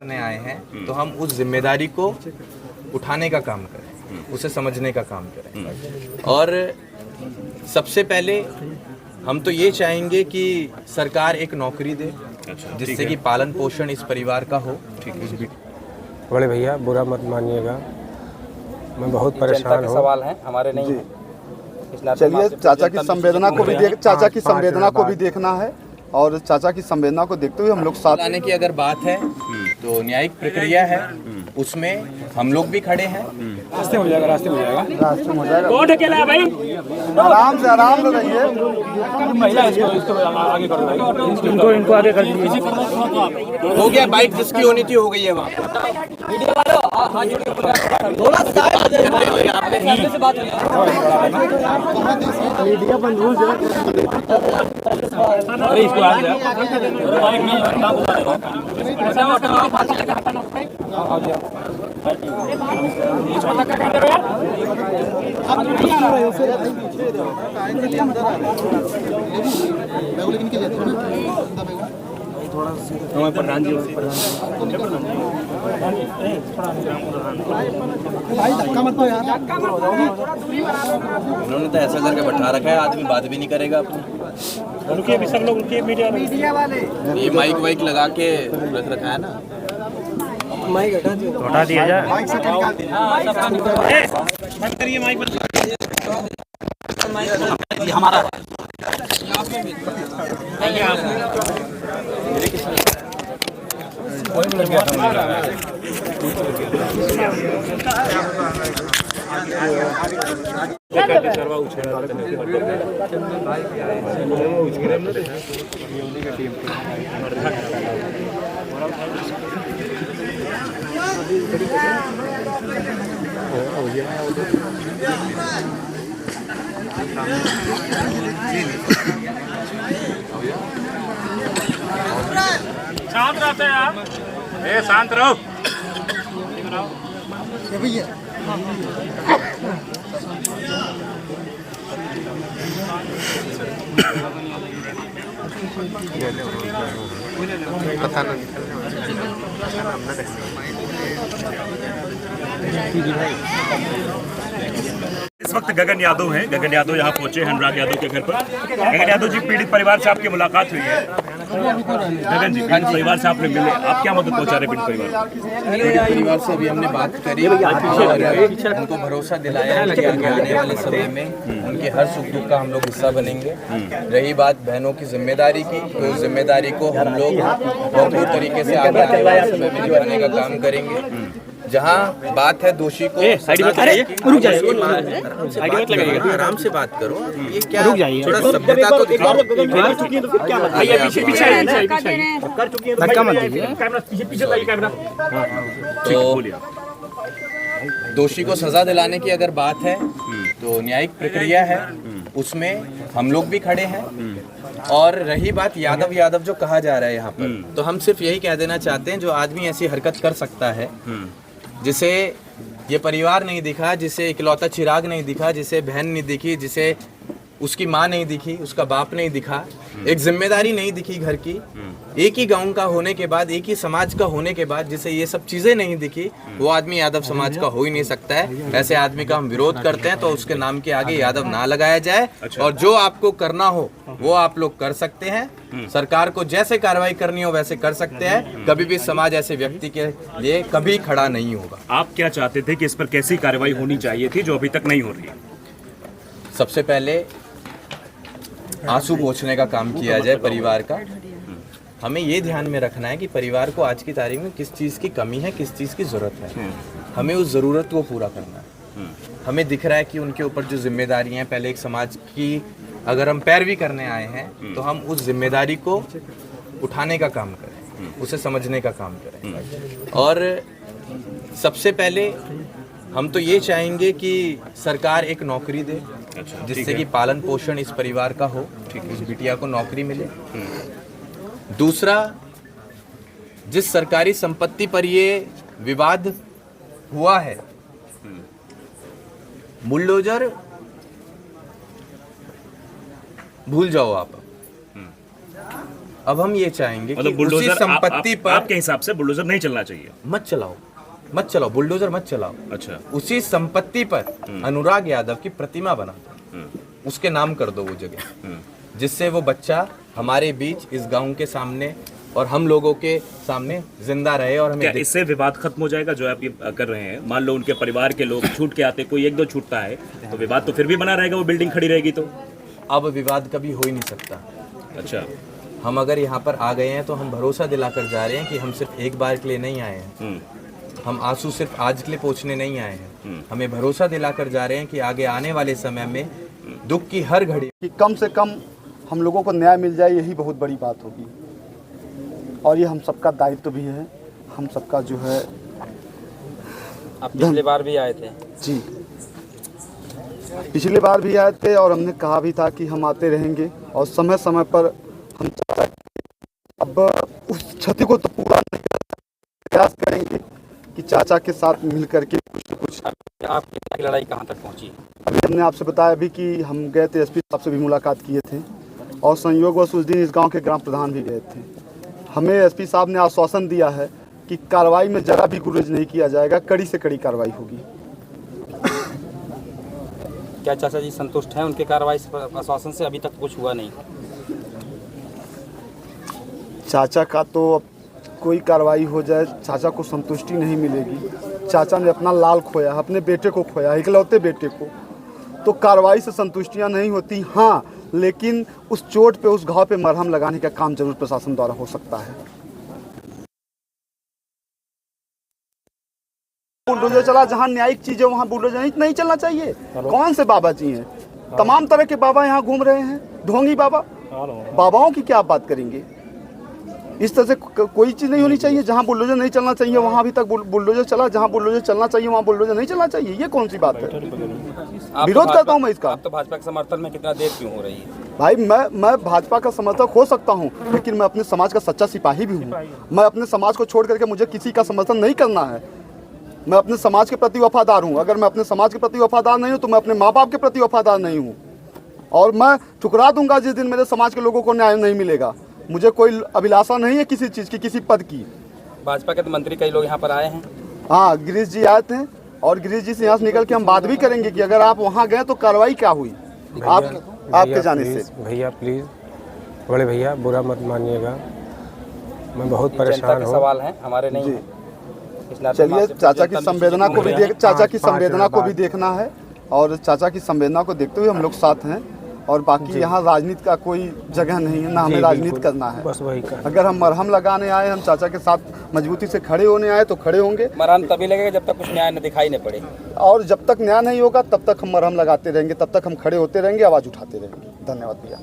करने आए हैं तो हम उस जिम्मेदारी को उठाने का काम करें, उसे समझने का काम करें। और सबसे पहले हम तो ये चाहेंगे कि सरकार एक नौकरी दे जिससे कि पालन पोषण इस परिवार का हो। बड़े भैया बुरा मत मानिएगा, मैं बहुत परेशान हूँ। सवाल है हमारे नहीं है। चलिए, चाचा की संवेदना को भी देखना है और चाचा की संवेदना को देखते हुए हम लोग साथ लाने की अगर बात है तो न्यायिक प्रक्रिया है, उसमें हम लोग भी खड़े हैं। रास्ते हो जाएगा, रास्ते हो जाएगा। कौन अकेला है भाई? आराम से रहिए। महिला इसको आगे कर दो, इनको आगे कर दीजिए। हो गया, बाइक जिसकी होनी थी हो गई है वहाँ। अरे इसको आगे उन्होंने तो ऐसा करके बैठा रखा है, आदमी बात भी नहीं करेगा अपनी। रुकिए अभी सब लोग, रुकिए मीडिया वाले। ये माइक वाइक लगा के रख रखा है ना, हटा दिया जाए। बंद करिए माइक। हमारा शांत रहते यार, शांत रहो। इस वक्त गगन यादव हैं। गगन यादव यहाँ पहुंचे अनुराग यादव के घर पर। गगन यादव जी, पीड़ित परिवार से आपकी मुलाकात हुई है। गगन जी, पीड़ित परिवार से आपने मिले, आप क्या मदद पहुंचा रहे पीड़ित परिवार से अभी हमने बात करी और उनको भरोसा दिलाया है कि आने वाले समय में उनके हर सुख दुख का हम लोग हिस्सा बनेंगे। रही बात बहनों की जिम्मेदारी की, तो उस जिम्मेदारी को हम लोग भरपूर तरीके से आगे आने वाले समय में निभाने का काम करेंगे। जहाँ बात है दोषी को रुक जाइए, आराम से बात करो। ये क्या, थोड़ा सभ्यता तो दिखाओ। तो दोषी को सजा दिलाने की अगर बात है तो न्यायिक प्रक्रिया है, उसमें हम लोग भी खड़े हैं। और रही बात यादव जो कहा जा रहा है यहाँ पर, तो हम सिर्फ यही कह देना चाहते हैं, जो आदमी ऐसी हरकत कर सकता है, जिसे ये परिवार नहीं दिखा, जिसे इकलौता चिराग नहीं दिखा, जिसे बहन नहीं दिखी, जिसे उसकी माँ नहीं दिखी, उसका बाप नहीं दिखा, एक जिम्मेदारी नहीं दिखी घर की, एक ही गांव का होने के बाद, एक ही समाज का होने के बाद, जिसे ये सब चीजें नहीं दिखी, वो आदमी यादव समाज का हो ही नहीं सकता है। ऐसे आदमी का हम विरोध करते हैं, तो उसके नाम के आगे यादव ना लगाया जाए। और जो आपको करना हो वो आप लोग कर सकते हैं। सरकार को जैसे कार्रवाई करनी हो वैसे कर सकते हैं। कभी भी समाज ऐसे व्यक्ति के लिए कभी खड़ा नहीं होगा। आप क्या चाहते थे कि इस पर कैसी कार्रवाई होनी चाहिए थी जो अभी तक नहीं हो रही है? सबसे पहले आंसू पोंछने का काम किया जाए परिवार का। हमें ये ध्यान में रखना है कि परिवार को आज की तारीख में किस चीज़ की कमी है, किस चीज़ की ज़रूरत है। हमें उस ज़रूरत को पूरा करना है। हमें दिख रहा है कि उनके ऊपर जो जिम्मेदारी है, पहले एक समाज की अगर हम पैरवी करने आए हैं तो हम उस जिम्मेदारी को उठाने का काम करें, उसे समझने का काम करें। और सबसे पहले हम तो ये चाहेंगे कि सरकार एक नौकरी दे जिससे कि पालन पोषण इस परिवार का हो, उस बिटिया को नौकरी मिले। दूसरा, जिस सरकारी संपत्ति पर ये विवाद हुआ है, बुलडोजर भूल जाओ आप, अब हम ये चाहेंगे कि मतलब उसी बुलडोजर संपत्ति पर आपके हिसाब से बुलडोजर नहीं चलना चाहिए। मत चलाओ बुलडोजर मत चलाओ। अच्छा। उसी संपत्ति पर अनुराग यादव की प्रतिमा बना दो, उसके नाम कर दो वो जगह, जिससे वो बच्चा हमारे बीच इस गांव के सामने और हम लोगों के सामने जिंदा रहे और क्या हमें इससे विवाद खत्म हो जाएगा जो आप ये कर रहे हैं? मान लो उनके परिवार के लोग छूट के आते, कोई एक दो छूटता है तो विवाद तो फिर भी बना रहेगा, वो बिल्डिंग खड़ी रहेगी तो। अब विवाद कभी हो ही नहीं सकता। अच्छा। हम अगर यहाँ पर आ गए हैं तो हम भरोसा दिलाकर जा रहे हैं कि हम सिर्फ एक बार के लिए नहीं आए हैं, हम आंसू सिर्फ आज के लिए पोंछने नहीं आए हैं, हमें भरोसा दिलाकर जा रहे हैं कि आगे आने वाले समय में दुख की हर घड़ी कि कम से कम हम लोगों को न्याय मिल जाए, यही बहुत बड़ी बात होगी। और ये हम सबका दायित्व भी है, हम सबका जो है। आप पिछली बार भी आए थे? जी, पिछली बार भी आए थे और हमने कहा भी था कि हम आते रहेंगे और समय समय पर हम अब उस क्षति को तो पूरा नहीं प्रयास करेंगे कि चाचा के साथ मिल करके कुछ। आपकी लड़ाई कहाँ तक पहुँची? अभी हमने आपसे बताया भी कि हम गए थे, एसपी साहब से भी मुलाकात किए थे और संयोगवश उस दिन इस गांव के ग्राम प्रधान भी गए थे। हमें एसपी साहब ने आश्वासन दिया है कि कार्रवाई में जरा भी गुरेज नहीं किया जाएगा, कड़ी से कड़ी कार्रवाई होगी। क्या चाचा जी संतुष्ट हैं उनके कार्रवाई आश्वासन से? अभी तक कुछ हुआ नहीं। चाचा का तो अब कोई कार्रवाई हो जाए चाचा को संतुष्टि नहीं मिलेगी। चाचा ने अपना लाल खोया, अपने बेटे को खोया, इकलौते बेटे को, तो कार्रवाई से संतुष्टियां नहीं होती। हाँ, लेकिन उस चोट पे, उस घाव पे मरहम लगाने का काम जरूर प्रशासन द्वारा हो सकता है। बुलडोजर चला जहाँ न्यायिक चीजें वहाँ बुलडोजर नहीं चलना चाहिए। कौन से बाबा जी हैं? तमाम तरह के बाबा यहाँ घूम रहे हैं, ढोंगी बाबा। बाबाओं की क्या आप बात करेंगे? इस तरह से कोई चीज़ नहीं होनी चाहिए। जहाँ बुलडोजर नहीं चलना चाहिए वहाँ अभी तक बुलडोजर चला, जहाँ बुलडोजर चलना चाहिए वहाँ बुलडोजर नहीं चलना चाहिए। ये कौन सी बात है? विरोध करता हूँ मैं इसका। आप तो भाजपा के समर्थन में कितना देर क्यों हो रही है? भाई मैं भाजपा का समर्थक हो सकता हूँ, लेकिन मैं अपने समाज का सच्चा सिपाही भी हूँ। मैं अपने समाज को छोड़ करके मुझे किसी का समर्थन नहीं करना है। मैं अपने समाज के प्रति वफादार हूँ। अगर मैं अपने समाज के प्रति वफादार नहीं हूँ तो मैं अपने माँ बाप के प्रति वफादार नहीं हूँ, और मैं ठुकरा दूंगा जिस दिन मेरे समाज के लोगों को न्याय नहीं मिलेगा। मुझे कोई अभिलाषा नहीं है किसी चीज़ की, किसी पद की। भाजपा के तो मंत्री कई लोग यहाँ पर आए हैं। हाँ, गिरीश जी आए थे और गिरीश जी से यहाँ से निकल के हम बात भी करेंगे कि अगर आप वहाँ गए तो कार्रवाई क्या हुई आपके जाने से। भैया प्लीज़, बड़े भैया बुरा मत मानिएगा, मैं बहुत परेशान हूँ। सवाल है हमारे नहीं। चलिए, चाचा की संवेदना को भी चाचा की संवेदना को भी देखना है और चाचा की संवेदना को देखते हुए हम लोग साथ हैं। और बाकी यहाँ राजनीति का कोई जगह नहीं है, ना हमें राजनीति करना है। बस वही कर। अगर हम मरहम लगाने आए, हम चाचा के साथ मजबूती से खड़े होने आए तो खड़े होंगे। मरहम तभी लगेगा जब तक कुछ न्याय न दिखाई न पड़े, और जब तक न्याय नहीं होगा तब तक हम मरहम लगाते रहेंगे, तब तक हम खड़े होते रहेंगे, आवाज़ उठाते रहेंगे। धन्यवाद भैया।